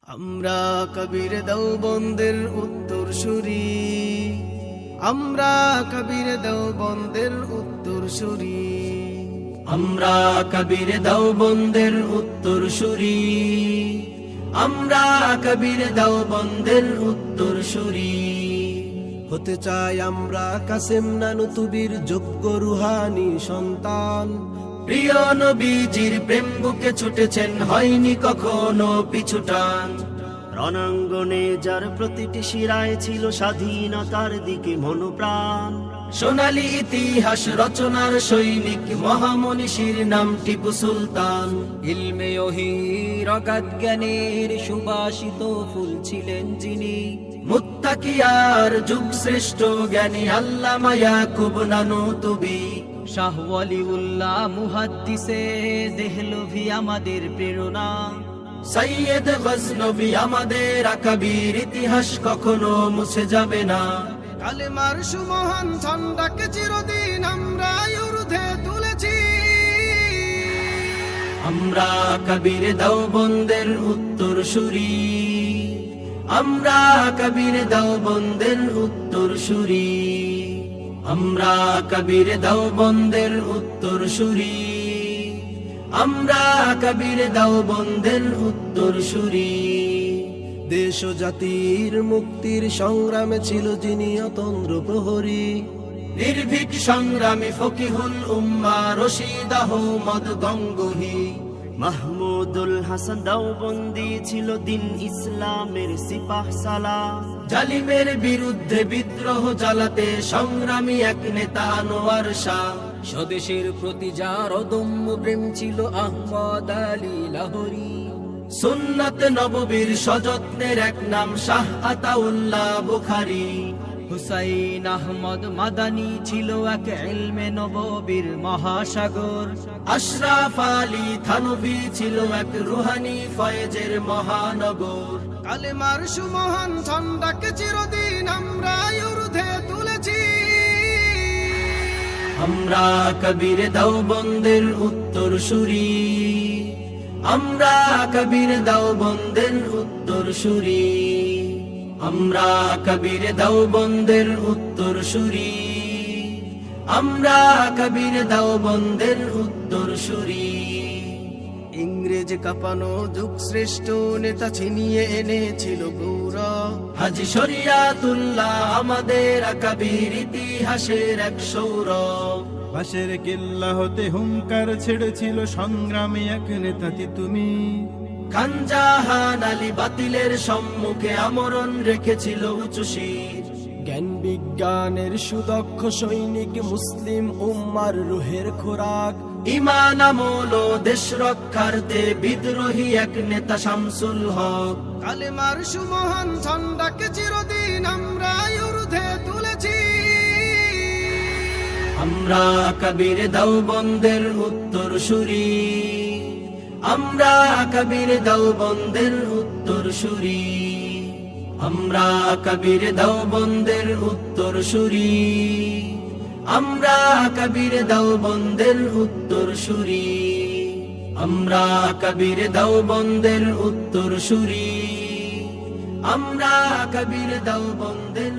আমরা কবির দেওবন্দের উত্তরসূরি, আমরা কবির দেওবন্দের উত্তরসূরি, আমরা কবির দেওবন্দের উত্তরসূরি, আমরা কবির দেওবন্দের উত্তরসূরি। হতে চাই আমরা কাসেম নানুতুবির যোগ্য রুহানি সন্তান। প্রিয় নবীজির প্রেম বুকে ছুটেছেন, হয়নি কখনো পিছুটান। রণাঙ্গনে যার প্রতিটি শিরায় ছিল স্বাধীনতার দিকে মনোপ্রাণ। সোনালী ইতিহাস রচনার সৈনিক মহামনীষীর নাম টিপু সুলতান। ইলমে ওহীর অগাধ জ্ঞানের সুবাসিত ফুল ছিলেন যিনি। মুত্তাকিয়ার যুগ শ্রেষ্ঠ জ্ঞানী আল্লামা ইয়াকুব নানুতুবি। শাহ ওয়ালিউল্লাহ মুহাদ্দিসে দেহলভি আমাদের প্রেরণা। সৈয়দ গজনবী আমাদের আকাবির, ইতিহাস কখনো মুছে যাবে না। কালেমার সুমহান ঝান্ডাকে চিরদিন আমরা ঊর্ধ্বে তুলেছি। আমরা কবির দেওবন্দের উত্তরসূরি, আমরা কবির দেওবন্দের উত্তরসূরি, আমরা কবির দেওবন্দের উত্তরসূরি, আমরা কবির দেওবন্দের উত্তরসূরি। দেশ ও জাতির মুক্তির সংগ্রামে ছিল যিনি অতন্দ্র প্রহরী। নির্ভীক সংগ্রামী ফকিহুল উম্মাহ রশিদ আহমদ গঙ্গোহী। মাহমুদুল হাসান দেওবন্দি ছিল দিন ইসলামের সিপাহ সালার। জালিমের বিরুদ্ধে বিদ্রোহ জ্বালাতে সংগ্রামী এক নেতা আনোয়ার শাহ। স্বদেশের প্রতি যার অদম্য প্রেম ছিল আহমদ আলী লাহোরী। সুন্নাত নববীর সযত্নের এক নাম শাহ আতাউল্লাহ বুখারী। হুসাইন আহমদ মাদানী ছিল এক ইলমে নববীর মহাসাগর। আশরাফ আলী থানভী ছিল এক রুহানি ফয়েজের মহানগর। কালেমার সুমহান ঝান্ডাকে চিরদিন আমরা ঊর্ধ্বে তুলেছি। আমরা কবির দেওবন্দের উত্তরসূরি, আমরা কবির দেওবন্দের উত্তরসূরি, আমরা কবির দেওবন্দের উত্তরসূরি, আমরা কবির দেওবন্দের উত্তরসূরি। ইংরেজ কাঁপানো যুগ শ্রেষ্ঠ নেতা ছিনিয়ে এনেছিল গৌরব। হাজী শরিয়াতুল্লাহ আমাদের আকাবির, ইতিহাসের এক সৌরভ। পাশের কেল্লা হতে হুঙ্কার ছেড়েছিল সংগ্রামে এক নেতা তুমি। খান জাহান আলী বাতিলের সম্মুখে আমরণ রেখেছিল উঁচু শির। জ্ঞান বিজ্ঞানের সুদক্ষ সৈনিক মুসলিম উম্মার রুহের খোরাক। ঈমান আমল ও দেশ রক্ষার্থে বিদ্রোহী এক নেতা শামসুল হক। কালেমার সুমহান ঝান্ডাকে চিরদিন আমরা ঊর্ধ্বে তুলেছি। আমরা কবির দেওবন্দের উত্তরসূরি, আমরা কবির দেওবন্দের উত্তরসূরি, আমরা কবির দেওবন্দের উত্তরসূরি, আমরা কবির দেওবন্দের উত্তরসূরি, আমরা কবির দেওবন্দের উত্তরসূরি, আমরা কবির দেওবন্দের